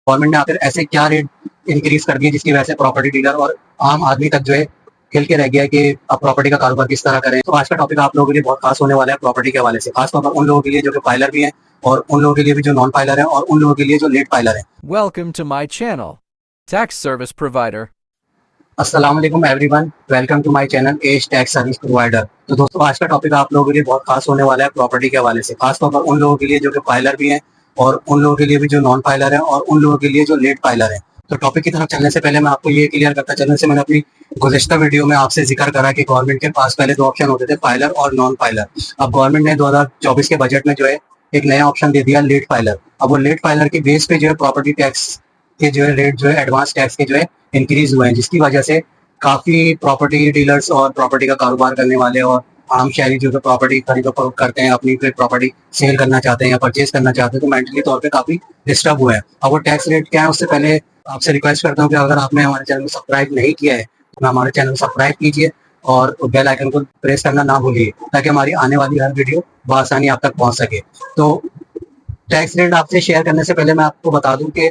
Government ने आखिर ऐसे क्या रेट इंक्रीज कर दिए जिसकी वजह से प्रॉपर्टी डीलर और आम आदमी तक जो है हिल के रह गया है कि अब प्रॉपर्टी का कारोबार किस तरह करें। तो आज का टॉपिक आप लोगों के लिए बहुत खास होने वाला है प्रॉपर्टी के हवाले से, खासतौर पर उन लोगों के लिए जो कि फाइलर भी हैं और उन लोगों के लिए भी जो नॉन फाइलर हैं और उन लोगों के लिए जो लेट फाइलर हैं। Welcome to my channel, Tax Service Provider. अस्सलाम वालेकुम everyone, welcome to my channel as tax service provider. तो दोस्तों आज का टॉपिक आप लोगों के लिए बहुत खास होने वाला है प्रॉपर्टी के हवाले से, खासतौर पर उन लोगों के लिए जो कि फाइलर भी हैं और उन लोगों के लिए भी जो नॉन फाइलर हैं और उन लोगों के लिए जो लेट फाइलर हैं। तो टॉपिक की तरफ चलने से पहले मैं आपको ये क्लियर करता चलने से मैंने अपनी गुज़िश्ता वीडियो में आपसे जिक्र करा कि गवर्नमेंट के पास पहले दो ऑप्शन होते थे, फाइलर और नॉन फाइलर। अब गवर्नमेंट ने 2024 के बजट में जो है एक नया ऑप्शन दे दिया, लेट फाइलर। अब वो लेट फाइलर के बेस पे जो है प्रॉपर्टी टैक्स के जो है रेट जो है एडवांस टैक्स के जो है इंक्रीज हुए हैं, जिसकी वजह से काफी प्रॉपर्टी डीलर्स और प्रॉपर्टी का कारोबार करने वाले और आम शहरी जो प्रॉपर्टी खरीद फरोख्त करते हैं, अपनी प्रॉपर्टी सेल करना चाहते हैं या परचेज करना चाहते हैं, तो मेंटली तौर पे काफी डिस्टर्ब हुए हैं। अब वो टैक्स रेट क्या है, उससे पहले आपसे रिक्वेस्ट करता हूँ कि अगर आपने हमारे चैनल को सब्सक्राइब नहीं किया है तो हमारे चैनल को सब्सक्राइब कीजिए और बेल आइकन को प्रेस करना ना भूलिए, ताकि हमारी आने वाली हर वीडियो बआसानी आप तक पहुंच सके। तो टैक्स रेट आपसे शेयर करने से पहले मैं आपको बता दूं कि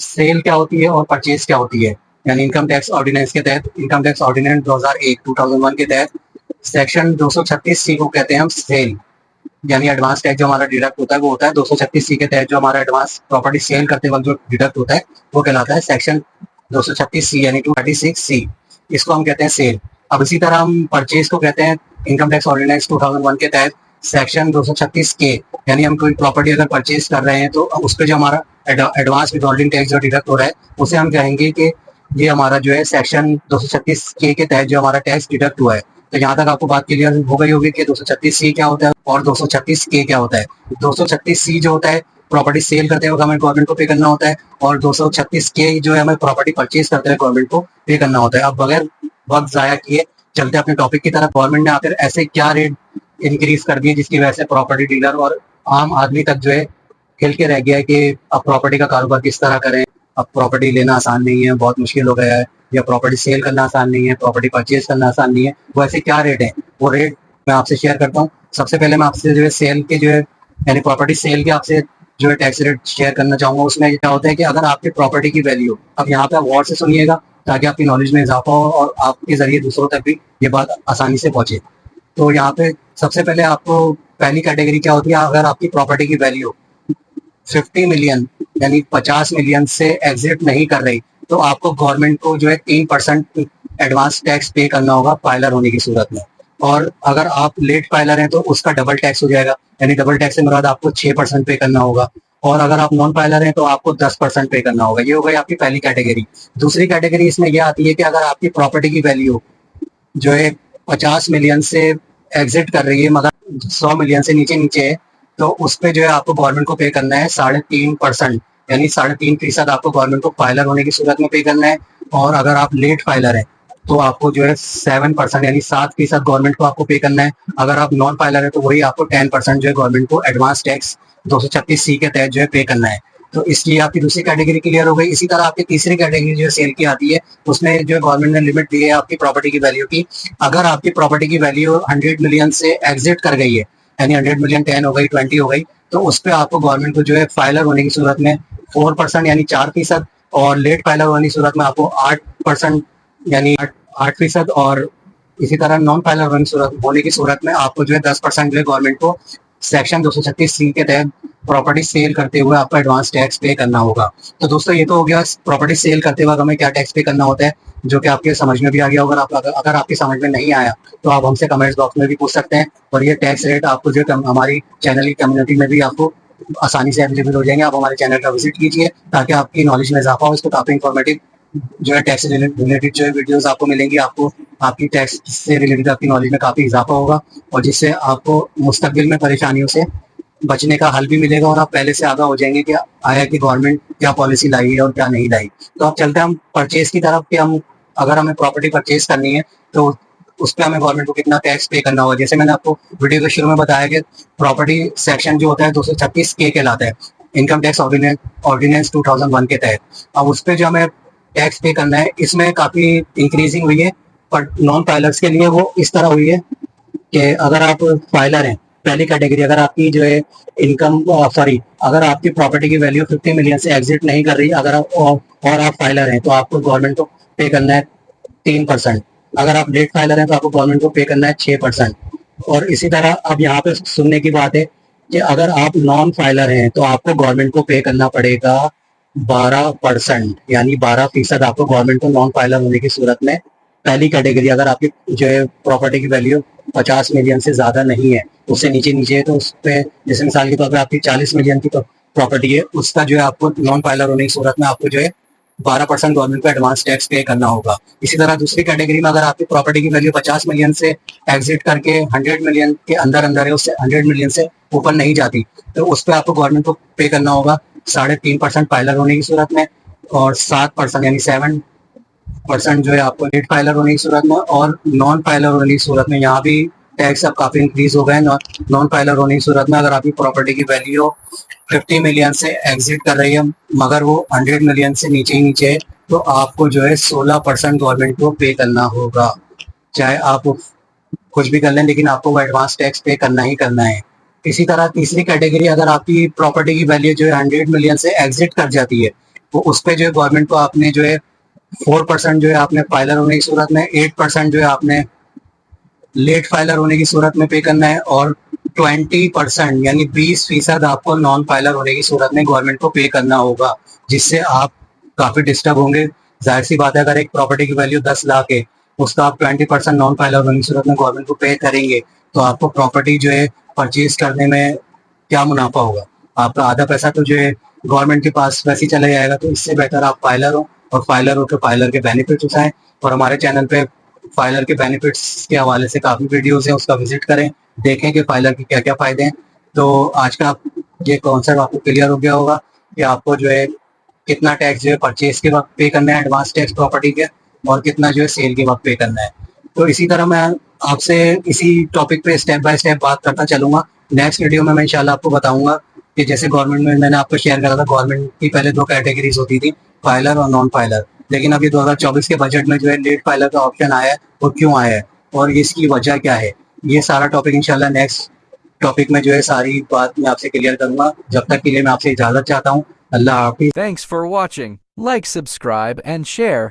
सेल क्या होती है और परचेज क्या होती है। यानी इनकम टैक्स ऑर्डिनेंस के तहत, इनकम टैक्स ऑर्डिनेंस 2001 के तहत सेक्शन 236C को कहते हैं हम सेल, यानी एडवांस टैक्स जो हमारा डिडक्ट होता है वो होता है 236C के तहत। जो हमारा एडवांस प्रॉपर्टी सेल करते वक्त जो डिडक्ट होता है वो कहलाता है सेक्शन 236C यानी 236C, इसको हम कहते हैं सेल। अब इसी तरह हम परचेज को कहते हैं इनकम टैक्स ऑर्डिनेंस 2001 के तहत सेक्शन 236K, यानी हम कोई प्रॉपर्टी अगर परचेज कर रहे हैं तो उस पर जो हमारा एडवांस विथहोल्डिंग टैक्स जो डिडक्ट हो रहा है उसे हम कहेंगे कि ये हमारा जो है सेक्शन 236K के तहत जो हमारा टैक्स डिडक्ट हुआ है। तो यहाँ तक आपको बात क्लियर हो गई होगी कि 236C क्या होता है और 236K क्या होता है। 236C जो होता है प्रॉपर्टी सेल करते हुए हमें गवर्नमेंट को पे करना होता है, और 236K जो है हमें प्रॉपर्टी परचेज करते हुए गवर्नमेंट को पे करना होता है। अब बगैर वक्त जाया किए चलते अपने टॉपिक की तरफ। गवर्नमेंट ने आकर ऐसे क्या रेट इंक्रीज कर दिए जिसकी वजह से प्रॉपर्टी डीलर और आम आदमी तक जो है हिल के रह गया है कि अब प्रॉपर्टी का कारोबार किस तरह करें। अब प्रॉपर्टी लेना आसान नहीं है, बहुत मुश्किल हो गया है, या प्रॉपर्टी सेल करना आसान नहीं है, प्रॉपर्टी परचेज करना आसान नहीं है। वो ऐसे क्या रेट है, वो रेट मैं आपसे शेयर करता हूँ। सबसे पहले मैं आपसे जो है सेल के जो है यानी प्रॉपर्टी सेल के आपसे जो है टैक्स रेट शेयर करना चाहूंगा। उसमें क्या होता है कि अगर आपकी प्रॉपर्टी की वैल्यू, अब यहाँ पे आप गौर से सुनिएगा ताकि आपकी नॉलेज में इजाफा हो और आपके जरिए दूसरों तक भी ये बात आसानी से पहुंचे। तो यहाँ पे सबसे पहले आपको पहली कैटेगरी क्या होती है, अगर आपकी प्रॉपर्टी की वैल्यू 50 मिलियन यानी 50 मिलियन से एग्जिट नहीं कर रही तो आपको गवर्नमेंट को जो है 3% एडवांस टैक्स पे करना होगा फाइलर होने की सूरत में। और अगर आप लेट फाइलर हैं तो उसका डबल टैक्स हो जाएगा, यानी डबल टैक्स से मुराद आपको 6% पे करना होगा। और अगर आप नॉन फाइलर हैं तो आपको 10% पे करना होगा। ये हो गई आपकी पहली कैटेगरी। दूसरी कैटेगरी इसमें यह आती है कि अगर आपकी प्रॉपर्टी की वैल्यू जो है 50 मिलियन से एग्जिट कर रही है मगर 100 मिलियन से नीचे नीचे है, तो उस पर जो है आपको गवर्नमेंट को पे करना है 3.5%, यानी 3.5% आपको गवर्नमेंट को फाइलर होने की सूरत में पे करना है। और अगर आप लेट फाइलर हैं तो आपको जो है 7% यानी 7% गवर्नमेंट को आपको पे करना है। अगर आप नॉन फाइलर है तो वही आपको 10% जो है गवर्नमेंट को एडवांस टैक्स 236C के तहत जो है पे करना है। तो इसलिए आपकी दूसरी कैटेगरी क्लियर हो गई। इसी तरह आपकी तीसरी कैटेगरी जो सेल की आती है, उसमें जो गवर्नमेंट ने लिमिट दी है आपकी प्रॉपर्टी की वैल्यू की। अगर आपकी प्रॉपर्टी की वैल्यू 100 मिलियन से एग्जिट कर गई है, यानी 100 मिलियन 10 हो गई, 20 हो गई, तो उस पर आपको गवर्नमेंट को जो है फाइलर होने की सूरत में 4% यानी 4%, और लेट फाइलर होने की सूरत में आपको 8% यानी 8%, और इसी तरह नॉन फाइलर होने की सूरत में आपको जो है 10% जो है गवर्नमेंट को सेक्शन 236C के तहत प्रॉपर्टी सेल करते हुए आपको एडवांस टैक्स पे करना होगा। तो दोस्तों ये तो हो गया प्रॉपर्टी सेल करते वक्त हमें क्या टैक्स पे करना होता है, जो कि आपके समझ में भी आ गया होगा। अगर आपकी समझ में नहीं आया तो आप हमसे कमेंट्स बॉक्स में भी पूछ सकते हैं, और ये टैक्स रेट आपको जो हमारी चैनल की कम्युनिटी में भी आपको आसानी से अवेलेबल हो जाएंगे। आप हमारे चैनल का विजिट कीजिए ताकि आपकी नॉलेज में इजाफा हो। इसको काफी इंफॉर्मेटिव जो है टैक्स रिलेटेड जो है वीडियोस आपको मिलेंगी, आपको आपकी टैक्स से रिलेटेड आपकी नॉलेज में काफी इजाफा होगा, और जिससे आपको मुस्तकबिल में परेशानियों से बचने का हल भी मिलेगा, और आप पहले से आगाह हो जाएंगे कि आया कि गवर्नमेंट क्या पॉलिसी लाई है और क्या नहीं लाई। तो अब चलते हैं हम परचेज की तरफ कि हम अगर हमें प्रॉपर्टी परचेज करनी है तो उस पर हमें गवर्नमेंट को कितना टैक्स पे करना होगा। जैसे मैंने आपको वीडियो के शुरू में बताया कि प्रॉपर्टी सेक्शन जो होता है 236K कहलाता है, इनकम टैक्स ऑर्डिनेंस 2001 के तहत। अब उस पर जो हमें टैक्स पे करना है, इसमें काफी इंक्रीजिंग हुई है, पर नॉन फाइलर्स के लिए वो इस तरह हुई है कि अगर आप फाइलर हैं पहली कैटेगरी, अगर आपकी जो है इनकम सॉरी अगर आपकी प्रॉपर्टी की वैल्यू 50 मिलियन से एग्जिट नहीं कर रही, अगर आप और आप फाइलर हैं तो आपको गवर्नमेंट को पे करना है 3%। अगर आप लेट फाइलर हैं तो आपको गवर्नमेंट को पे करना है 6%। और इसी तरह अब यहाँ पे सुनने की बात है कि अगर आप नॉन फाइलर हैं तो आपको गवर्नमेंट को पे करना पड़ेगा 12%, यानी 12% आपको गवर्नमेंट को नॉन फाइलर होने की सूरत में। पहली कैटेगरी, अगर आपकी जो है प्रॉपर्टी की वैल्यू 50 मिलियन से ज्यादा नहीं है, उससे नीचे नीचे है, तो उस पे जैसे मिसाल के तौर पर आपकी 40 मिलियन की प्रॉपर्टी है, उसका जो है आपको नॉन फाइलर होने की सूरत में आपको जो है 12% गवर्नमेंट को एडवांस टैक्स पे करना होगा। इसी तरह दूसरी कैटेगरी में अगर आपकी प्रॉपर्टी की वैल्यू 50 मिलियन से एग्जिट करके 100 मिलियन के अंदर अंदर है, उससे 100 मिलियन से ऊपर नहीं जाती, तो उस पर आपको गवर्नमेंट को पे करना होगा 3.5% फाइलर होने की सूरत में, और 7% यानी 7% जो है आपको लेट फाइलर होने की सूरत में, और नॉन फाइलर होने की सूरत में यहाँ भी टैक्स अब काफी इंक्रीज हो गए। नॉन फाइलर होने की सूरत में अगर आपकी प्रॉपर्टी की वैल्यू 50 मिलियन से एग्जिट कर रही है मगर वो 100 मिलियन से नीचे ही नीचे है, तो आपको जो है 16% गवर्नमेंट को पे करना होगा। चाहे आप कुछ भी कर लें, लेकिन आपको वो एडवांस टैक्स पे करना ही करना है। इसी तरह तीसरी कैटेगरी, अगर आपकी प्रॉपर्टी की वैल्यू जो है 100 मिलियन से एग्जिट कर जाती है, तो उस पर जो है गवर्नमेंट को आपने जो है 4% जो है आपने फाइलर होने की सूरत में, 8% जो है आपने लेट फाइलर होने की सूरत में पे करना है, और 20% यानी 20% आपको नॉन फाइलर होने की सूरत में गवर्नमेंट को पे करना होगा, जिससे आप काफी डिस्टर्ब होंगे। जाहिर सी बात है, अगर एक प्रॉपर्टी की वैल्यू 10 लाख है, उसका आप 20% नॉन फाइलर होने की सूरत में गवर्नमेंट को पे करेंगे, तो आपको प्रॉपर्टी जो है परचेज करने में क्या मुनाफा होगा? आपका आधा पैसा तो जो है गवर्नमेंट के पास वैसे ही चला जाएगा। तो इससे बेहतर आप फाइलर हो, और फाइलर हो तो फाइलर के बेनिफिट उठाएं। और हमारे चैनल पे फाइलर के बेनिफिट्स के हवाले से काफी वीडियोस हैं, उसका विजिट करें, देखें कि फाइलर के क्या क्या फायदे हैं। तो आज का ये कॉन्सेप्ट आपको क्लियर हो गया होगा कि आपको जो है कितना टैक्स जो है परचेज के वक्त पे करना है, एडवांस टैक्स प्रॉपर्टी के, और कितना जो है सेल के वक्त पे करना है। तो इसी तरह मैं आपसे इसी टॉपिक पे स्टेप बाय स्टेप बात करता चलूंगा। नेक्स्ट वीडियो में मैं इंशाल्लाह आपको बताऊंगा कि जैसे गवर्नमेंट में मैंने आपको शेयर करा था, गवर्नमेंट की पहले 2 कैटेगरीज होती थी, फाइलर और नॉन फाइलर, लेकिन अभी 2024 के बजट में जो है लेट फाइलर का ऑप्शन आया है, वो क्यों आया है और इसकी वजह क्या है, ये सारा टॉपिक इंशाल्लाह नेक्स्ट टॉपिक में जो है सारी बात मैं आपसे क्लियर करूंगा। जब तक के लिए मैं आपसे इजाजत चाहता हूँ। अल्लाह हाफिज। Thanks for watching. Like, subscribe, and share.